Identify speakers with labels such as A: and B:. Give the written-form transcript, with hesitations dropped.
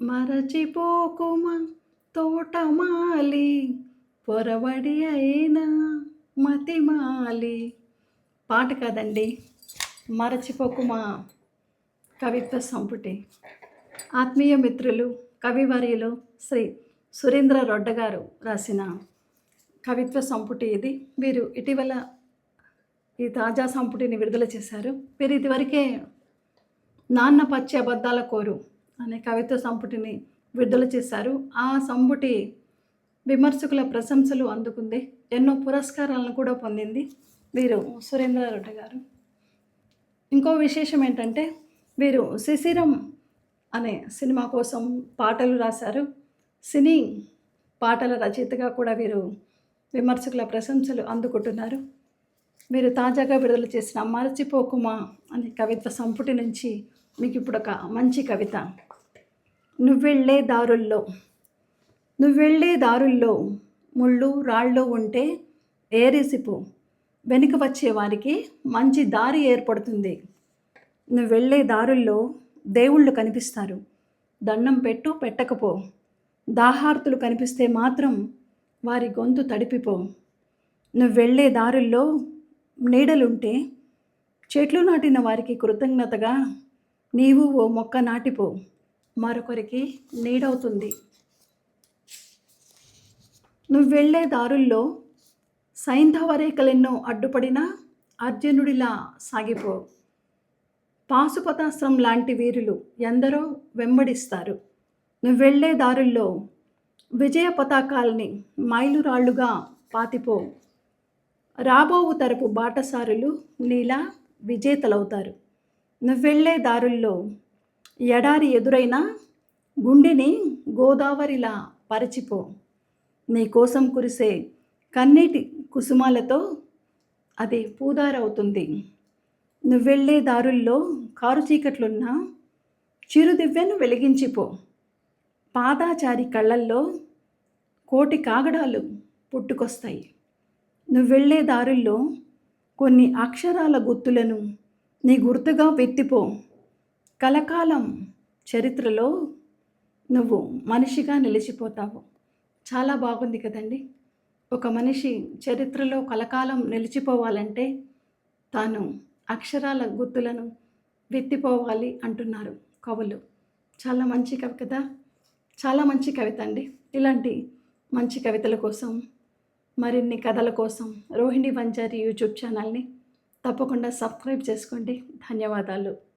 A: మరచిపోకుమా తోటమాలి పొరబడి అయినా మతిమాలి. పాట కాదండి, మరచిపోకుమా కవిత్వ సంపుటి. ఆత్మీయ మిత్రులు కవివర్యులు శ్రీ సురేంద్ర రొడ్డ గారు రాసిన కవిత్వ సంపుటి ఇది. వీరు ఇటీవల ఈ తాజా సంపుటిని విడుదల చేశారు. వీరు ఇదివరకే నాన్న పచ్చి అబద్ధాల కోరు అనే కవిత్వ సంపుటిని విడుదల చేశారు. ఆ సంపుటి విమర్శకుల ప్రశంసలు అందుకుంది, ఎన్నో పురస్కారాలను కూడా పొందింది వీరు సురేంద్ర రొడ్డ గారు. ఇంకో విశేషం ఏంటంటే వీరు శిశిరం అనే సినిమా కోసం పాటలు రాశారు. సినీ పాటల రచయితగా కూడా వీరు విమర్శకుల ప్రశంసలు అందుకుంటున్నారు. మీరు తాజాగా విడుదల చేసిన మరచిపోకుమా అనే కవిత్వ సంపుటి నుంచి మీకు ఇప్పుడు ఒక మంచి కవిత. నువ్వెళ్ళే దారుల్లో ముళ్ళు రాళ్ళు ఉంటే ఏరేసిపో, వెనుక వచ్చే వారికి మంచి దారి ఏర్పడుతుంది. నువ్వెళ్ళే దారుల్లో దేవుళ్ళు కనిపిస్తారు, దండం పెట్టకపో. దాహార్తులు కనిపిస్తే మాత్రం వారి గొంతు తడిపిపో. నువ్వెళ్ళే దారుల్లో నీడలుంటే చెట్లు నాటిన వారికి కృతజ్ఞతగా నీవు ఓ మొక్క నాటిపో, మరొకరికి నీడవుతుంది. నువ్వెళ్ళే దారుల్లో సైంధవ రేఖలెన్నో అడ్డుపడినా అర్జునుడిలా సాగిపో. పాశుపతాస్త్రం లాంటి వీరులు ఎందరో వెంబడిస్తారు. నువ్వెళ్ళే దారుల్లో విజయ పతాకాల్ని మైలురాళ్లుగా పాతిపో. రాబోవు తరపు బాటసారులు నీలా విజేతలవుతారు. నువ్వెళ్ళే దారుల్లో ఎడారి ఎదురైనా గుండెని గోదావరిలా పరిచిపో. నీ కోసం కురిసే కన్నీటి కుసుమాలతో అది పూదారవుతుంది. నువ్వెళ్ళే దారుల్లో కారు చీకట్లున్నా చిరుదివ్వెను వెలిగించిపో. పాదాచారి కళ్ళల్లో కోటి కాగడాలు పుట్టుకొస్తాయి. నువ్వెళ్ళే దారుల్లో కొన్ని అక్షరాల గుర్తులను నీ గుర్తుగా వెత్తిపో. కలకాలం చరిత్రలో నువ్వు మనిషిగా నిలిచిపోతావు. చాలా బాగుంది కదండి. ఒక మనిషి చరిత్రలో కలకాలం నిలిచిపోవాలంటే తాను అక్షరాల గుర్తులను వెత్తిపోవాలి అంటున్నారు కవులు. చాలా మంచి కవి కదా, చాలా మంచి కవిత అండి. ఇలాంటి మంచి కవితల కోసం, మరిన్ని కథల కోసం రోహిణి వంజారి యూట్యూబ్ ఛానల్ని తప్పకుండా సబ్స్క్రైబ్ చేసుకోండి. ధన్యవాదాలు.